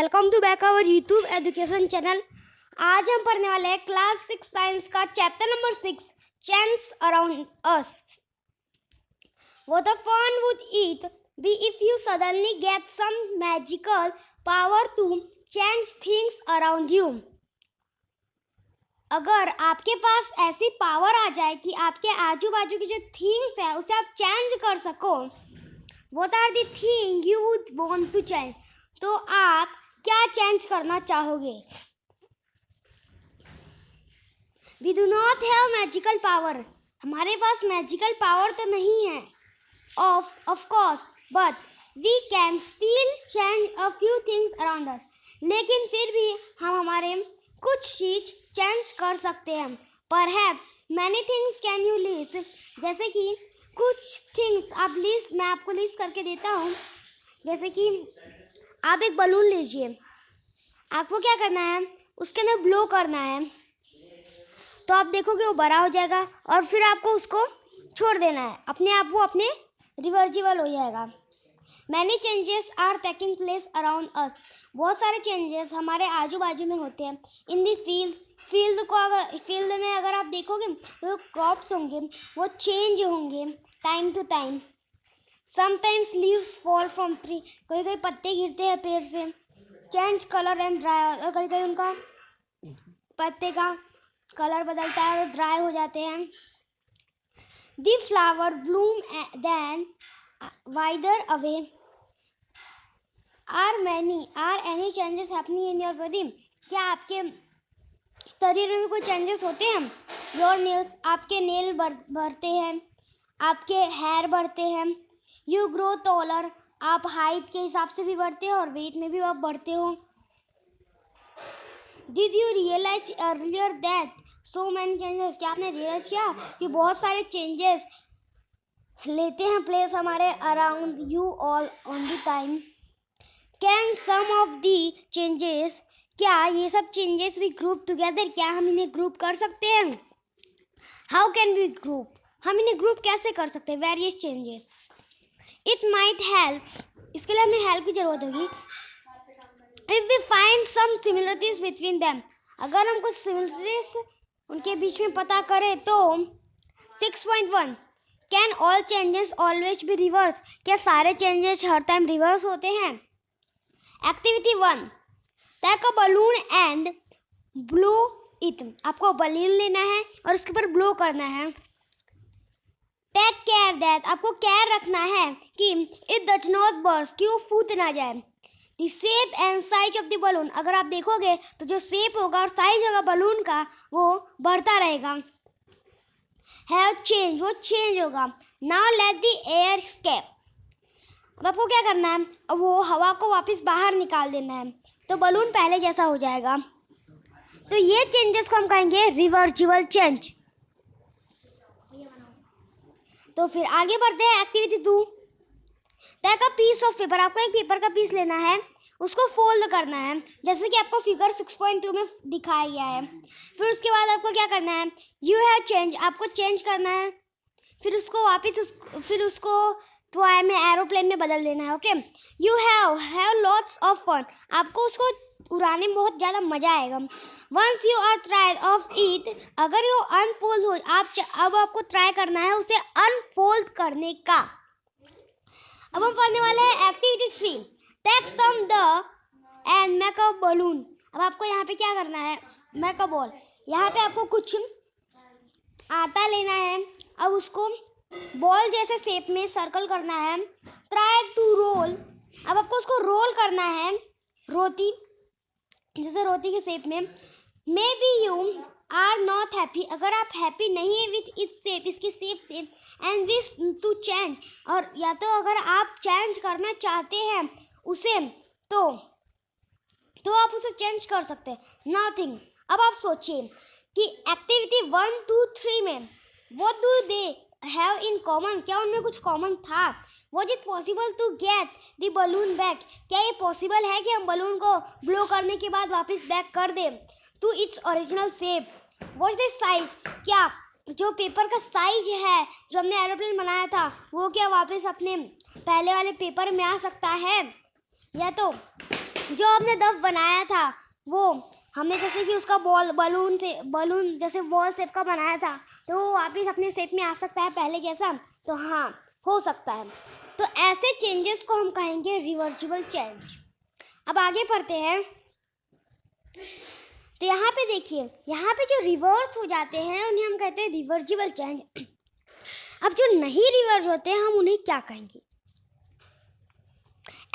Welcome to back our YouTube education channel. आज हम पढ़ने वाले हैं क्लास 6 साइंस का chapter number 6 change around us. What the fun would it be if you suddenly get some magical power to change things around you? अगर आपके पास ऐसी power आ जाए कि आपके आजू बाजू की जो थिंग्स है उसे आप चेंज कर सको, What are the things you would want to change? तो आप क्या चेंज करना चाहोगे? We do not have magical power. हमारे पास मैजिकल पावर तो नहीं है, of course, but we can still change a few things around us. लेकिन फिर भी हम हमारे कुछ चीज चेंज कर सकते हैं. Perhaps many things can you list? जैसे कि कुछ थिंग्स आप लिस्ट, मैं आपको लिस्ट करके देता हूँ. जैसे कि आप एक बलून लीजिए, आपको क्या करना है, उसके अंदर ब्लो करना है, तो आप देखोगे वो बड़ा हो जाएगा और फिर आपको उसको छोड़ देना है, अपने आप वो अपने रिवर्सिबल हो जाएगा. Many changes are taking place around us. बहुत सारे चेंजेस हमारे आजू बाजू में होते हैं. इन दी फील्ड में अगर आप देखोगे तो क्रॉप्स होंगे वो चेंज होंगे time to time. Sometimes leaves fall from tree. कहीं कहीं पत्ते गिरते हैं पेड़ से. Change colour and dry. और कहीं कहीं उनका पत्ते का कलर बदलता है और ड्राई हो जाते हैं. The flower bloom then wither away. Are any changes happening in your body. क्या आपके शरीर में कोई चेंजेस होते हैं? Your nails. आपके नेल बढ़ते हैं, आपके हेयर बढ़ते हैं. You grow taller. आप हाइट के हिसाब से भी बढ़ते हो और वेट में भी आप बढ़ते हो. Did you realise earlier that so many changes. क्या आपने रियलाइज किया कि बहुत सारे चेंजेस लेते हैं प्लेस हमारे around you all on the time. Can some of the changes. क्या ये सब चेंजेस भी ग्रुप टुगेदर. क्या हम इन्हें ग्रुप कर सकते हैं? How can we group. हम इन्हें ग्रुप कैसे कर सकते हैं? Various changes. It might help. इसके लिए हमें हेल्प की जरूरत होगी. If we find some similarities between them. अगर हम कुछ सिमिलरिटीज उनके बीच में पता करें तो 6.1 can all changes always be reverse. क्या सारे चेंजेस हर टाइम रिवर्स होते हैं? Activity 1 take a balloon and blow it. आपको बलून लेना है और उसके ऊपर ब्लो करना है. Take care that. आपको केयर रखना है कि इट डज नॉट बर्स्ट, कि वो फूट ना जाए. The shape and size of the balloon. अगर आप देखोगे तो जो शेप होगा और साइज होगा बलून का वो बढ़ता रहेगा. Have change. वो चेंज होगा. Now let the air escape. अब आपको क्या करना है, अब वो हवा को वापस बाहर निकाल देना है तो बलून पहले जैसा हो जाएगा. तो ये चेंजेस को हम कहेंगे रिवर्सिबल चेंज. तो फिर आगे बढ़ते हैं. Activity 2 take a piece of paper. आपको एक पेपर का पीस लेना है, उसको फोल्ड करना है जैसे कि आपको फिगर 6.2 में दिखाया गया है. फिर उसके बाद आपको क्या करना है, यू हैव चेंज. आपको चेंज करना है, फिर उसको वापस फिर उसको टॉय में एरोप्लेन में बदल देना है. Okay. You have lots of fun. आपको उसको उड़ाने में बहुत ज़्यादा मज़ा आएगा. Once you are tried of it. अगर वो अनफोल्ड हो, अब आपको ट्राई करना है उसे अनफोल्ड करने का. अब हम पढ़ने वाले हैं activity 3 take some the end make a balloon. अब आपको यहाँ पे क्या करना है, मेक अ बॉल. यहाँ पे आपको कुछ आटा लेना है. अब उसको बॉल जैसे शेप में सर्कल करना है. Try to roll. अब आपको उसको रोल करना है रोटी जैसे रोटी के शेप में. Maybe you are not happy. अगर आप हैप्पी नहीं है विथ इट्स शेप, इसकी शेप से, एंड विश टू चेंज. और या तो अगर आप चेंज करना चाहते हैं उसे तो आप उसे चेंज कर सकते हैं. नथिंग. अब आप सोचिए कि एक्टिविटी 1, 2, 3 में what do they have in common. क्या उनमें कुछ कॉमन था? Was it possible to get the balloon back. क्या ये पॉसिबल है कि हम बलून को ब्लो करने के बाद वापस बैक कर दें to its original shape. Was the size. क्या जो पेपर का साइज है जो हमने एरोप्लेन बनाया था वो क्या वापस अपने पहले वाले पेपर में आ सकता है? या तो जो आपने दफ बनाया था वो हमने जैसे कि उसका बलून जैसे बॉल शेप का बनाया था, तो वो वापस अपने शेप में आ सकता है पहले जैसा? तो हाँ, हो सकता है। तो ऐसे चेंजेस को हम कहेंगे रिवर्सिबल चेंज। अब आगे पढ़ते हैं। तो यहाँ पे देखिए, यहाँ पे जो रिवर्स हो जाते हैं उन्हें हम कहते हैं रिवर्सिबल चेंज। अब जो नहीं रिवर्स होते हैं हम उन्हें क्या कहेंगे?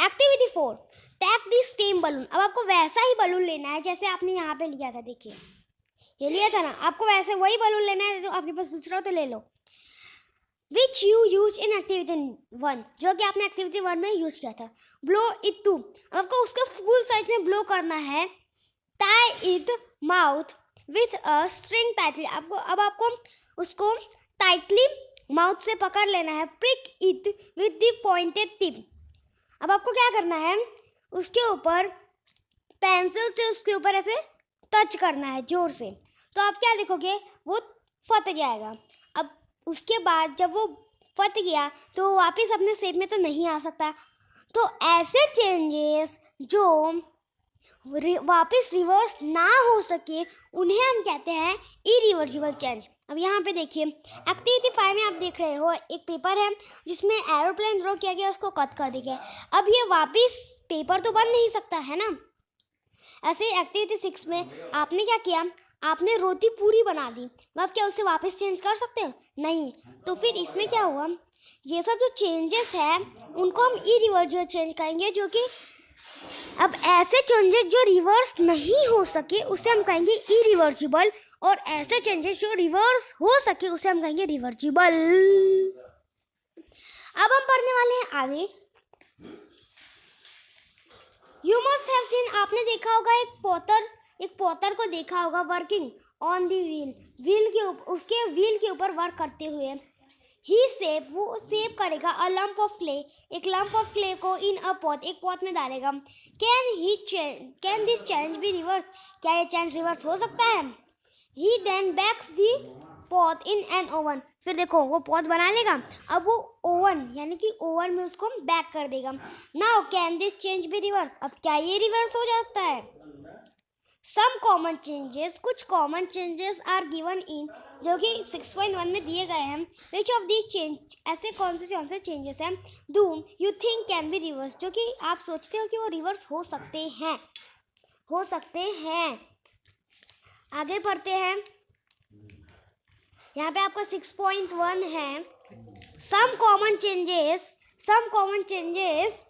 Activity 4, take the same balloon. अब आपको वैसा ही बलून लेना है जैसे आपने यहाँ पे लिया था। देखिए ये लिया था ना, आपको वैसे वही बलून लेना है। तो आपके पास दूसरा तो ले लो। Which you use in activity 1, जो कि आपने एक्टिविटी 1 में यूज किया था। ब्लो इट 2, आपको उसके फुल साइज में ब्लो करना है। Tie it mouth with a string tightly, आपको उसको टाइटली माउथ से पकड़ लेना है। Prick it with the pointed tip, अब आपको क्या करना है, उसके ऊपर पेंसिल से उसके ऊपर ऐसे टच करना है जोर से। तो आप क्या देखोगे, वो फट जाएगा। अब उसके बाद जब वो फट गया तो वापस अपने शेप में तो नहीं आ सकता। तो ऐसे चेंजेस जो वापस रिवर्स ना हो सके उन्हें हम कहते हैं इरिवर्सिबल चेंज। अब यहाँ पे देखिए, एक्टिविटी 5 में आप देख रहे हो एक पेपर है जिसमें एरोप्लेन ड्रॉ किया गया, उसको कट कर दिया गया। अब ये वापस पेपर तो बन नहीं सकता है ना। ऐसे एक्टिविटी 6 में आपने क्या किया, आपने रोटी पूरी बना दी, अब क्या उसे वापस चेंज कर सकते हो? नहीं। तो फिर इसमें क्या हुआ, ये सब जो चेंजेस है उनको हम इरिवर्सिबल चेंज कहेंगे। जो कि अब ऐसे चेंजेस जो रिवर्स नहीं हो सके उसे हम कहेंगे इरिवर्सिबल, और ऐसे चेंजेस जो रिवर्स हो सके उसे हम कहेंगे रिवर्सिबल। अब हम पढ़ने वाले हैं आगे। यू मस्ट हैव सीन, आपने देखा होगा एक पॉटर को देखा होगा वर्किंग ऑन द उसके व्हील के ऊपर वर्क करते हुए। वो सेव करेगा अ लंप ऑफ क्ले, एक लंप ऑफ क्ले को इन अ पॉट, एक पॉट में डालेगा। Can this change be reverse, क्या ये चेंज रिवर्स हो सकता है? He then bakes the pot in an oven, फिर देखो वो पॉट बना लेगा, अब वो ओवन यानी कि ओवन में उसको बेक कर देगा। Now can this change be reverse, अब क्या ये रिवर्स हो जाता है? सम कॉमन चेंजेस, कुछ common changes are given in, जो कि 6.1 में दिए गए हैं। विच ऑफ दीज चेंज, ऐसे कौन से चेंजेस हैं do you think can be reverse, जो कि आप सोचते हो कि वो रिवर्स हो सकते हैं। आगे पढ़ते हैं। यहाँ पे आपका 6.1 है सम कॉमन चेंजेस।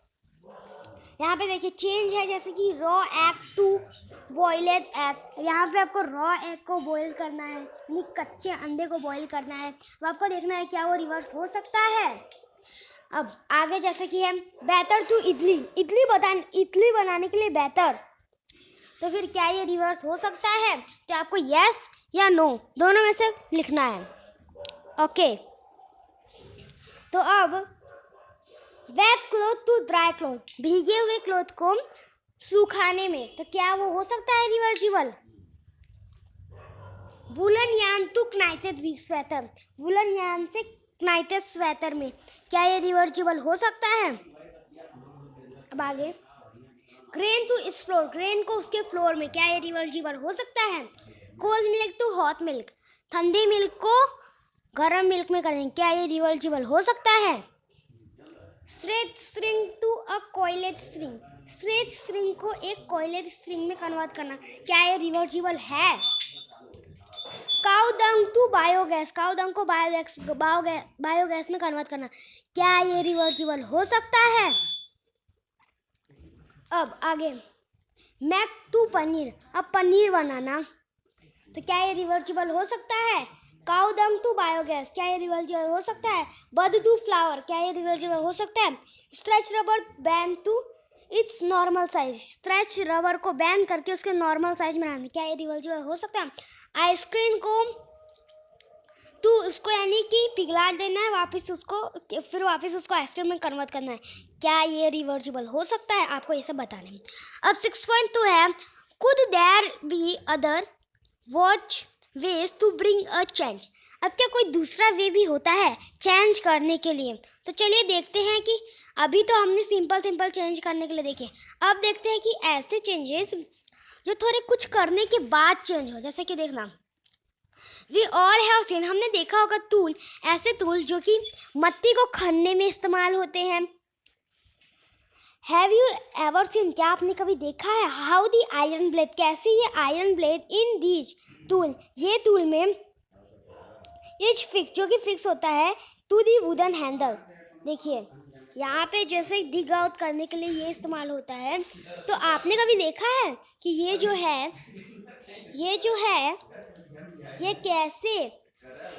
यहाँ पे देखिए चेंज है जैसे कि raw egg to boiled egg. यहाँ पे आपको रॉ एग को बॉईल करना है, यानी कच्चे अंडे को बॉईल करना है। अब आपको देखना है क्या वो रिवर्स हो सकता है। अब आगे जैसे कि है बेटर टू इडली बनाने के लिए बेटर, तो फिर क्या ये रिवर्स हो सकता है? तो आपको यस या नो दोनों में से लिखना है। ओके, तो अब wet cloth to dry cloth, भीगे हुए क्लॉथ को सुखाने में, तो क्या वो हो सकता है reversible? Woollen yarn to knitted sweater, woollen yarn से नाइटेड स्वेटर में, क्या ये रिवर्सिबल हो सकता है? अब आगे grain to its flour, grain को उसके फ्लोर में, क्या ये रिवर्सिबल हो सकता है? Cold milk to hot milk, ठंडे मिल्क को गर्म मिल्क में करें, क्या ये रिवर्सिबल हो सकता है? Straight string to a coiled string, straight string को एक कॉइलेड स्ट्रिंग में कन्वर्ट करना, क्या ये रिवर्सिबल है? Cow dung to biogas, cow dung को बायोगैस में कन्वर्ट करना, क्या ये रिवर्सिबल हो सकता है? अब आगे मैक टू पनीर, अब पनीर बनाना, तो क्या ये रिवर्सिबल हो सकता है? काउ डंग टू बायोगैस, क्या ये रिवर्सिबल हो सकता है? बड टू फ्लावर, क्या ये रिवर्सिबल हो सकता है? Stretch rubber band to its normal size, stretch rubber को बैंड करके उसके नॉर्मल साइज में लाना, क्या ये रिवर्सिबल हो सकता है? आइसक्रीम को तो उसको यानी कि पिघला देना है वापस उसको, फिर वापस उसको आइसक्रीम में कन्वर्ट करना है, क्या ये रिवर्सिबल हो सकता है? आपको ये सब बताना है। अब 6.2 है could there be other watch ways to bring a change, अब क्या कोई दूसरा वे भी होता है चेंज करने के लिए? तो चलिए देखते हैं कि अभी तो हमने सिंपल चेंज करने के लिए देखे, अब देखते हैं कि ऐसे चेंजेस जो थोड़े कुछ करने के बाद चेंज हो। जैसे कि देखना, वी ऑल हैव सीन, हमने देखा होगा टूल, ऐसे टूल जो कि मट्टी को खनने में इस्तेमाल होते हैं। हैव यू एवर सीन, क्या आपने कभी देखा है, हाउ दी आयरन ब्लेड, कैसे ये iron blade in these tool, ये टूल में इज फिक्स, जो कि फिक्स होता है टू दी वुडन हैंडल। देखिए यहाँ पे जैसे डिग आउट करने के लिए ये इस्तेमाल होता है। तो आपने कभी देखा है कि ये जो है ये कैसे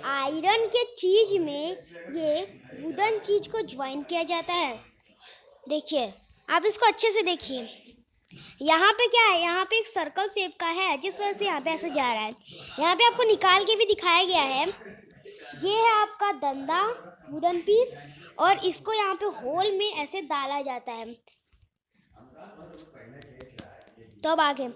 आयरन के चीज में ये वुडन चीज को ज्वाइन किया जाता है। देखिए आप इसको अच्छे से देखिए, यहाँ पे क्या है, यहाँ पे एक सर्कल शेप का है जिस वजह से यहाँ पे ऐसे जा रहा है। यहाँ पे आपको निकाल के भी दिखाया गया है, ये है आपका डंडा वुडन पीस, और इसको यहाँ पे होल में ऐसे डाला जाता है। तो अब आगे,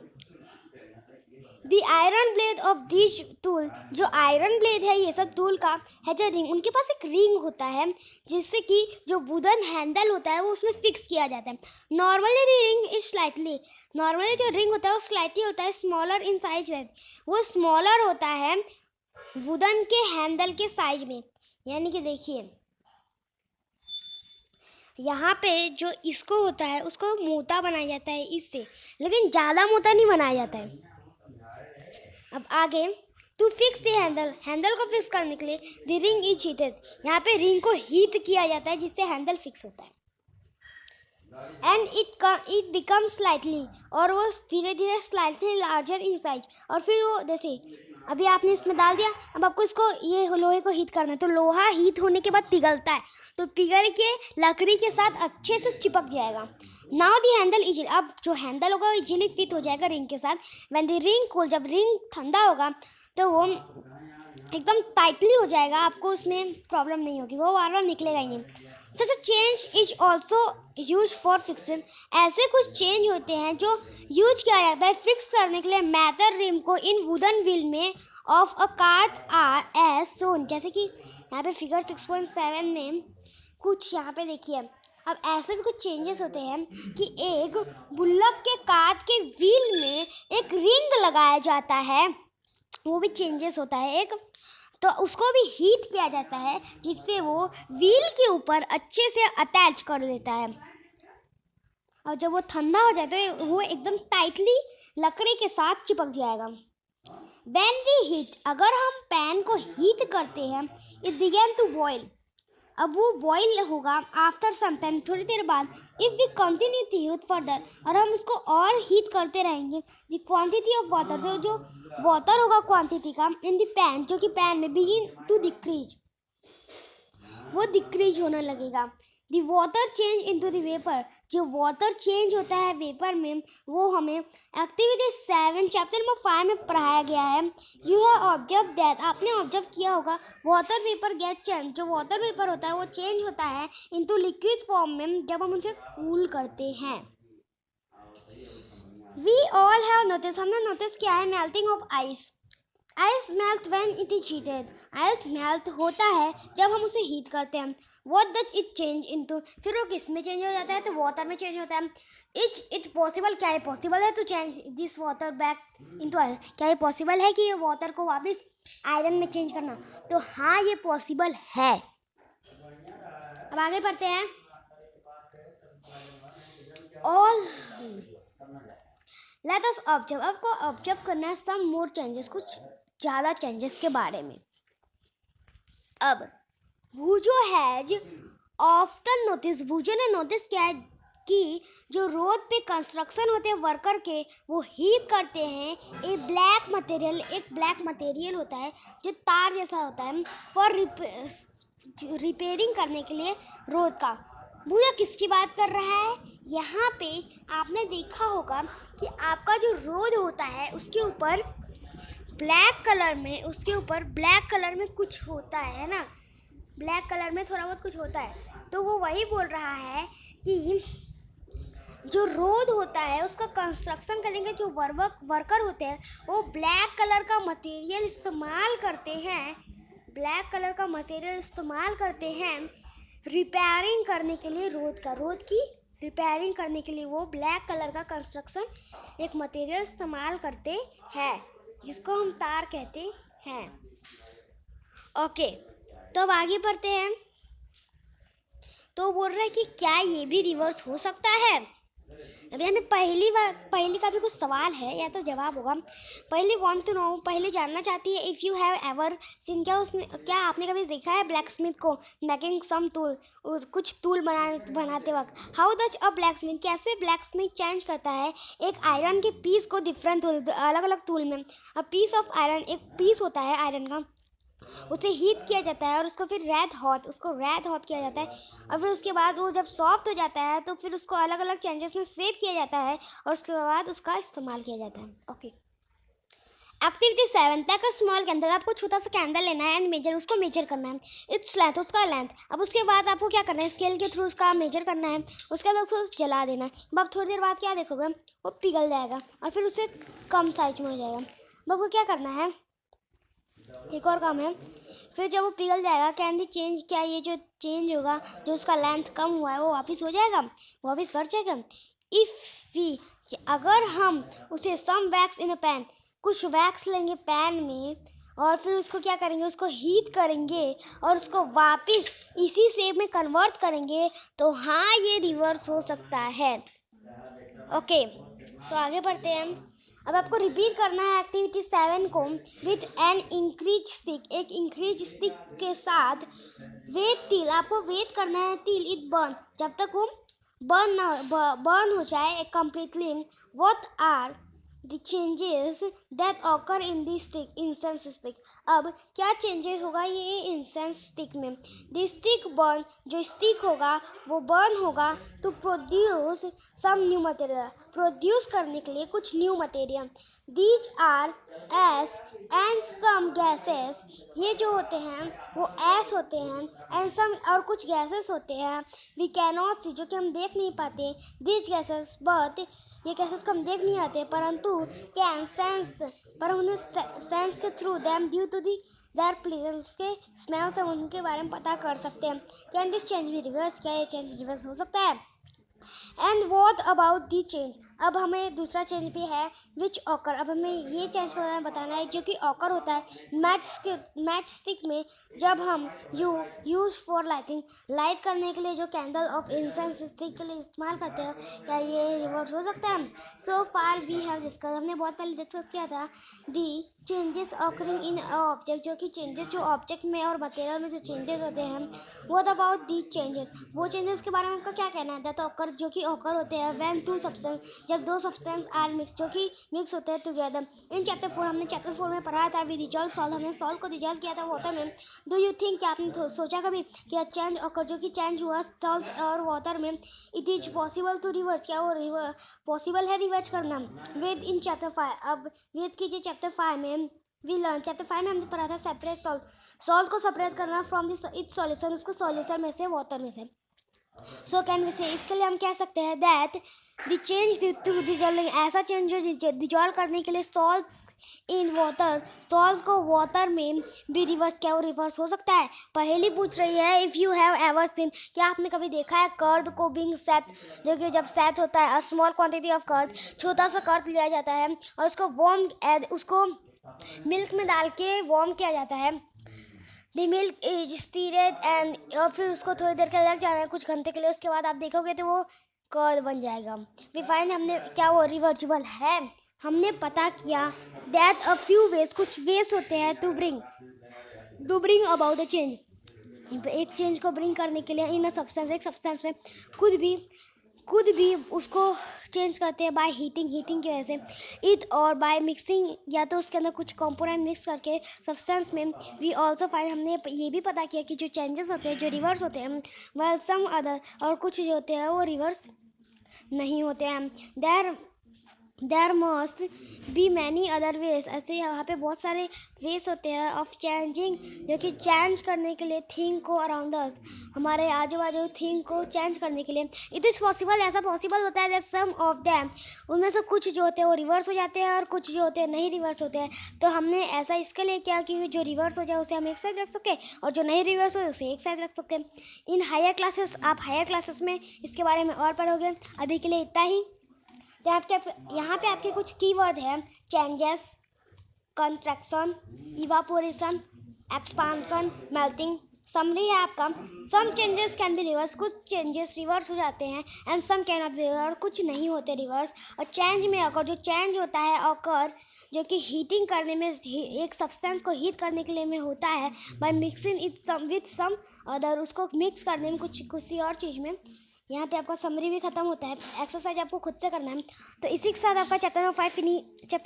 the iron blade of this tool, जो आयरन ब्लेड है ये सब टूल का है जो रिंग, उनके पास एक रिंग होता है जिससे कि जो वुडन हैंडल होता है वो उसमें फिक्स किया जाता है। Normally ring is slightly, normally जो रिंग होता है वो स्लाइटली होता है स्मॉलर इन साइज, वो स्मॉलर होता है वुडन के हैंडल के साइज में। यानी कि देखिए यहाँ पे जो इसको होता है उसको मोटा बनाया जाता है इससे, लेकिन ज़्यादा मोटा नहीं बनाया जाता है। अब आगे, to fix the handle, handle को फिक्स करने के लिए द रिंग इज हीटेड, यहाँ पे रिंग को हीट किया जाता है जिससे हैंडल फिक्स होता है। एंड इट बिकम स्लाइटली, और वो धीरे धीरे स्लाइटली लार्जर इन साइज, और फिर वो जैसे अभी आपने इसमें डाल दिया, अब आपको इसको ये लोहे को हीट करना है, तो लोहा हीट होने के बाद पिघलता है, तो पिघल के लकड़ी के साथ अच्छे से चिपक जाएगा। नाउ दी हैंडल इजिली, अब जो हैंडल होगा वो इजिली फिट हो जाएगा रिंग के साथ। व्हेन द रिंग कूल, जब रिंग ठंडा होगा तो वो एकदम टाइटली हो जाएगा, आपको उसमें प्रॉब्लम नहीं होगी, वो बार बार निकलेगा ही नहीं। Such a change is also use for fixing, ऐसे कुछ चेंज होते हैं जो यूज किया जाता है फिक्स करने के लिए मेटल रिम को इन वुडन व्हील में of a cart or as shown. जैसे कि यहाँ पे फिगर 6.7 में कुछ यहाँ पे देखिए, अब ऐसे भी कुछ चेंजेस होते हैं कि एक बुल्लक के कार्ट के व्हील में एक रिंग लगाया जाता है, वो भी चेंजेस होता है एक, तो उसको भी हीट किया जाता है जिससे वो व्हील के ऊपर अच्छे से अटैच कर देता है, और जब वो ठंडा हो जाए तो वो एकदम टाइटली लकड़ी के साथ चिपक जाएगा। When we heat, अगर हम पैन को हीट करते हैं, it began to boil, अब वो बॉयल होगा आफ्टर सम टाइम, थोड़ी देर बाद। If we continue to heat further, और हम उसको और हीट करते रहेंगे, द क्वांटिटी ऑफ वाटर, जो वाटर होगा क्वांटिटी का इन द पैन, जो कि पैन में बिगिन टू डिक्रीज, वो डिक्रीज होने लगेगा। The water change into the vapour, जो वाटर चेंज होता है वेपर में, वो हमें एक्टिविटी 7 चैप्टर नंबर 5 में पढ़ाया गया है। यू हैव ऑब्जर्व दैट, आपने ऑब्जर्व किया होगा, वाटर वेपर गेट चेंज, जो वाटर वेपर होता है वो चेंज होता है इनटू लिक्विड फॉर्म में जब हम उसे कूल करते हैं। वी ऑल हैव नोटिस, हमने नोटिस किया है melting of ice, ice melt when it is heated, ice melt होता है जब हम उसे हीट करते हैं। What does it change into, फिर वो किस में चेंज हो जाता है, तो वाटर में चेंज होता है। इट पॉसिबल, क्या ये पॉसिबल है to change this water back into iron, क्या ये पॉसिबल है कि ये वाटर को वापस आयरन में चेंज करना, तो हाँ ये पॉसिबल है। अब आगे पढ़ते हैं। ऑल लेट अस ऑब्जर्व, आपको ऑब्जर्व करना है सम मोर चेंजेस, कुछ ज़्यादा चेंजेस के बारे में। अब भूजो हैज ऑफ्टन नोटिस, भूजो ने नोटिस किया है कि जो रोड पे कंस्ट्रक्शन होते हैं वर्कर के, वो हीट करते हैं एक ब्लैक मटेरियल होता है जो तार जैसा होता है, फॉर रिपेयरिंग करने के लिए रोड का। भूजो किसकी बात कर रहा है, यहाँ पे आपने देखा होगा कि आपका जो रोड होता है उसके ऊपर ब्लैक कलर में कुछ होता है ना, ब्लैक कलर में थोड़ा बहुत कुछ होता है, तो वो वही बोल रहा है कि जो रोड होता है उसका कंस्ट्रक्शन करने के जो वर्कर होते हैं वो ब्लैक कलर का मटेरियल इस्तेमाल करते हैं रिपेयरिंग करने के लिए रोड की रिपेयरिंग करने के लिए वो ब्लैक कलर का कंस्ट्रक्शन एक मटेरियल इस्तेमाल करते हैं जिसको हम तार कहते हैं। ओके, तो अब आगे बढ़ते हैं। तो बोल रहा है कि क्या ये भी रिवर्स हो सकता है। अभी हमें पहली का भी कुछ सवाल है या तो जवाब होगा। पहले वांट टू नो, पहले जानना चाहती है if you have ever seen, क्या आपने कभी देखा है ब्लैक स्मिथ को मेकिंग सम टूल, कुछ टूल बनाते वक्त। How does a black Smith, कैसे ब्लैक स्मिथ चेंज करता है एक आयरन के पीस को डिफरेंट टूल, अलग अलग टूल में। अ पीस ऑफ आयरन, एक पीस होता है आयरन का, उसे हीट किया जाता है और उसको फिर रेड हॉट किया जाता है और फिर उसके बाद वो जब सॉफ्ट हो जाता है तो फिर उसको अलग अलग चेंजेस में सेव किया जाता है और उसके बाद उसका इस्तेमाल किया जाता है। Okay, activity 7, take a small candle, आपको छोटा सा कैंडल लेना है एंड मेजर, उसको मेजर करना है इट्स लेंथ, उसका लेंथ। अब उसके बाद आपको क्या करना है, स्केल के थ्रू उसका मेजर करना है, उसके बाद उसको जला देना है। अब आप थोड़ी देर बाद क्या देखोगे, वो पिघल जाएगा और फिर उससे कम साइज में हो जाएगा। अब आपको क्या करना है, एक और काम है, फिर जब वो पिघल जाएगा कैंडी चेंज, क्या ये जो चेंज होगा, जो उसका लेंथ कम हुआ है वो वापस हो जाएगा, वापस बढ़ जाएगा। इफ़ वी, अगर हम उसे सम वैक्स इन अ पैन, कुछ वैक्स लेंगे पैन में और फिर उसको क्या करेंगे, उसको हीट करेंगे और उसको वापस इसी शेप में कन्वर्ट करेंगे तो हाँ ये रिवर्स हो सकता है। ओके, तो आगे बढ़ते हैं। अब आपको रिपीट करना है एक्टिविटी 7 को विथ एन इंक्रीज स्टिक, एक इंक्रीज स्टिक के साथ। वेट टिल, आपको वेट करना है टिल इट बर्न, जब तक वो बर्न हो जाए completely. What are the changes that occur in the stick, incense stick. अब क्या चेंजेस होगा ये इंसेंस स्टिक में, द स्टिक बर्न, जो स्टिक होगा वो बर्न होगा to produce some new material, produce करने के लिए कुछ new material. These are ash and some gases, ये जो होते हैं वो एस होते हैं एंड सम, और कुछ गैसेस होते हैं वी कैनॉट सी, जो कि हम देख नहीं पाते। दीज गैसेस बट, ये गैसेस को हम देख नहीं आते परंतु कैन सेंस, पर हम उन्हें सेंस के through them due to the their pleasance, उसके स्मेल से उनके बारे में पता कर सकते हैं। Can this change be reverse, क्या ये चेंज रिवर्स हो सकता है। And what about the change, अब हमें दूसरा चेंज भी है विच ऑकर, अब हमें ये चेंज के बारे में बताना है जो कि ऑकर होता है मैच स्टिक में, जब हम यूज फॉर लाइटिंग, लाइट करने के लिए जो कैंडल ऑफ इंसेंस स्टिक के लिए इस्तेमाल करते हैं, क्या ये रिवर्स हो सकता है। सो फार वी हैव डिस्कस, हमने बहुत पहले डिस्कस किया था दी चेंजेस ऑकरिंग इन ऑब्जेक्ट, जो कि चेंजेस जो ऑब्जेक्ट में और मटेरियल में जो चेंजेस होते हैं। व्हाट अबाउट दी चेंजेस, वो चेंजेस के बारे में उनका क्या कहना है। दैट ऑकर, जो कि ऑकर होते हैं व्हेन टू सब्सटेंस, जब दो सब्सटेंस आर मिक्स, जो कि मिक्स होते हैं टुगेदर। इन चैप्टर 4, हमने चैप्टर 4 में पढ़ा था वी डिजॉल्व सॉल्ट, हमने सॉल्ट को डिजॉल्व किया था वाटर में। डू यू थिंक, क्या आपने सोचा कभी कि चेंज ऑकर, जो कि चेंज हुआ सॉल्ट और वाटर में, it is possible to reverse, क्या वो पॉसिबल है रिवर्स करना। विद इन चैप्टर 5, अब वेद कीजिए चैप्टर 5 में वी लर्न, चैप्टर 5 में हमने पढ़ा था सेपरेट सॉल्ट, सॉल्ट को सेपरेट करना फ्रॉम दिस इट्स सॉल्यूशन, उसको सॉल्यूशन में से वाटर में से। सो कैन वी से, इसके लिए हम कह सकते हैं that the change to dissolving, ऐसा चेंज जो डिजॉल्व करने के लिए सॉल्ट इन वाटर, सॉल्ट को वाटर में भी रिवर्स, क्या वो रिवर्स हो सकता है। पहली पूछ रही है if you have ever seen, क्या आपने कभी देखा है कर्ड को बीइंग सेट, जो कि जब सेट होता है a small quantity of curd, छोटा सा कर्ड लिया जाता है और उसको वार्म, उसको मिल्क में डाल के वार्म किया जाता है। द मिल्क इज स्टीरेड एंड, और फिर उसको थोड़ी देर के लिए रख जाना है कुछ घंटे के लिए, उसके बाद आप देखोगे तो वो कर्ड बन जाएगा। वी फाइंड, हमने क्या वो रिवर्सिबल है, हमने पता किया दैट अ फ्यू वेज, कुछ वेज होते हैं to bring about the change, एक चेंज को ब्रिंग करने के लिए इन अ सब्सटेंस, एक सब्सटेंस में खुद भी उसको चेंज करते हैं बाय हीटिंग की वजह से, इट और बाय मिक्सिंग, या तो उसके अंदर कुछ कंपोनेंट मिक्स करके सब्सटेंस में। वी ऑल्सो फाइंड, हमने ये भी पता किया कि जो चेंजेस होते हैं, जो रिवर्स होते हैं, वेल सम अदर, और कुछ जो होते हैं वो रिवर्स नहीं होते हैं। There there must be many other ways, ऐसे यहाँ पे बहुत सारे वेज होते हैं ऑफ चेंजिंग, जो कि चेंज करने के लिए थिंग को अराउंड अस, हमारे आजू बाजू थिंग को चेंज करने के लिए। इट इज़ पॉसिबल, ऐसा पॉसिबल होता है दैट सम ऑफ दैम, उनमें से कुछ जो होते हैं वो रिवर्स हो जाते हैं और कुछ जो होते हैं नहीं रिवर्स होते हैं। तो हमने ऐसा इसके लिए किया कि जो रिवर्स हो जाए उसे हम एक साइड रख सकें और जो नहीं रिवर्स हो उसे एक साइड रख सकें। इन हायर क्लासेस, आप हायर क्लासेस में इसके बारे में और पढ़ोगे। अभी के लिए इतना ही। तो यहाँ पे आपके कुछ कीवर्ड हैं, changes, contraction, evaporation, expansion, melting. Summary है आपका, some changes can be reverse, कुछ चेंजेस रिवर्स हो जाते हैं, and some can not be reverse, कुछ नहीं होते रिवर्स। और चेंज में अगर जो चेंज होता है अकर, जो कि हीटिंग करने में, एक सब्सटेंस को हीट करने के लिए में होता है, by mixing it with some other, उसको मिक्स करने में किसी और चीज़ में। यहाँ पे आपका समरी भी खत्म होता है, एक्सरसाइज आपको खुद से करना है। तो इसी के साथ आपका चैप्टर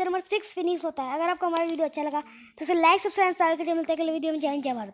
नंबर 6 फिनिश होता है। अगर आपको हमारा वीडियो अच्छा लगा तो उसे लाइक, सब्सक्राइब करके मिलते हैं अगले वीडियो में। जय हिंद, जय भारत।